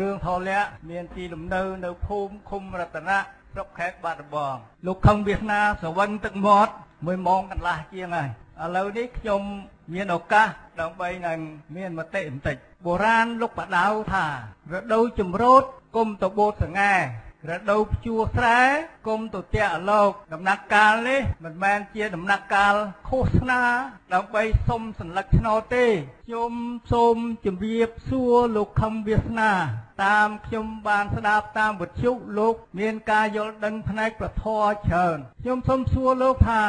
រឿងថលៈមានទីលំនៅនៅភូមិឃុំរតនៈស្រុកខេត្តបាត់ដំបងលោកខឹងវាសនាសវឹងទឹកមាត់1 ម៉ោងកន្លះជាងហើយឥឡូវនេះខ្ញុំមានឱកាសដើម្បីនឹងមានមតិបន្តិចបុរាណលោកបដៅថារដូវជំរោតគុំទៅបូតសង្ហែរដូវភ្ជួរស្រែគុំទៅតាក់លោកដំណាក់កាលនេះមិនមែនជាដំណាក់កាលឃោសនាដើម្បីសុំសัญลักษณ์ឆ្នោតទេខ្ញុំសូមជម្រាបសួរលោកខឹមវាសនាតាមខ្ញុំបានស្ដាប់តាមវិទ្យុលោកមានការយល់ដឹងផ្នែកប្រធរច្រើនខ្ញុំសូមសួរលោកថា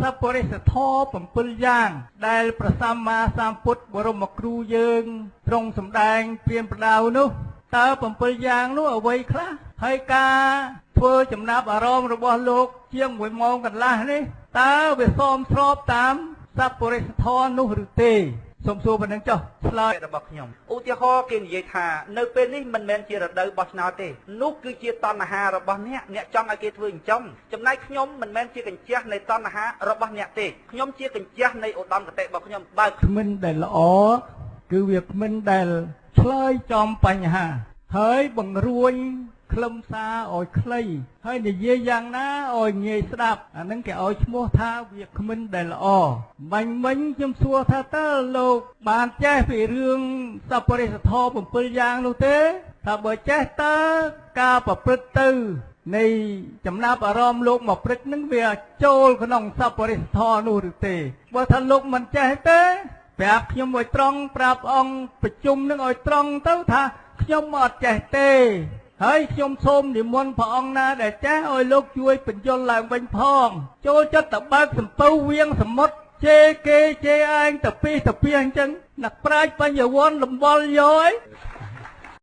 សប្បុរិសធម៌7យ៉ាងដែលព្រះសម្មាសម្ពុទ្ធបរមគ្រូយើងទ្រង់សម្ដែងព្រានប្រដៅនោះតើ7យ៉ាងនោះអ្វីខ្លះហើយការធ្វើចំណាប់អារម្មណ៍របស់លោកជាង1 ម៉ោងកន្លះនេះតើវាសមស្របតាមសប្បុរិសធម៌នោះឬទេសូមសួរប៉ុណ្្នឹងចុះឆ្លើយរបស់ខ្ញុំឧទាហរណ៍គេនិយាយថានៅពេលនេះមិនមែនជារដូវបោះឆ្នោតទេនោះគឺជាតណ្ហារបស់អ្នកចង់ឲ្យគេធ្វើអញ្ចឹងចំណែកខ្ញុំមិនមែនជាកញ្ចះនៃតណ្ហារបស់អ្នកទេខ្ញុំជាកញ្ចះនៃឧត្តមគតិរបស់ខ្ញុំបើគ្មិនដែលល្អគឺវាគ្មិនដែលឆ្លើយចំបញ្ហាហើយបង្រួញខ្លឹមសារឲ្យខ្លីហើយនិយាយយ៉ាងណាឲ្យងាយស្ដាប់អានឹងគេឲ្យឈ្មោះថាវាគ្មិនដែលល្អបាញ់មិញខ្ញុំសួរថាតើលោកបានចេះពីរឿងសប្បុរិសធម៌7យ៉ាងនោះទេថាបើចេះតើការប្រព្រឹត្តទៅនៃចំណាប់អារម្មណ៍លោកមកព្រឹកនឹងវាចូលក្នុងសប្បុរិសធម៌នោះឬទេបើថាលោកមិនចេះទេប្រាប់ខ្ញុំឲ្យត្រង់ប្រាប់អង្គប្រជុំនឹងឲ្យត្រង់ទៅថាខ្ញុំអត់ចេះទេហើយខ្ញុំសូមនិមន្តព្រះអង្គណាដែលចេះឲ្យលោកជួយបញ្យល់ឡើងវិញផងចូលចិត្តតបើកសំពៅវៀងសមុទ្រជេគេជេឯងតពីអញ្ចឹងអ្នកប្រាជ្ញបញ្ញវន្តលំបល់យកឯង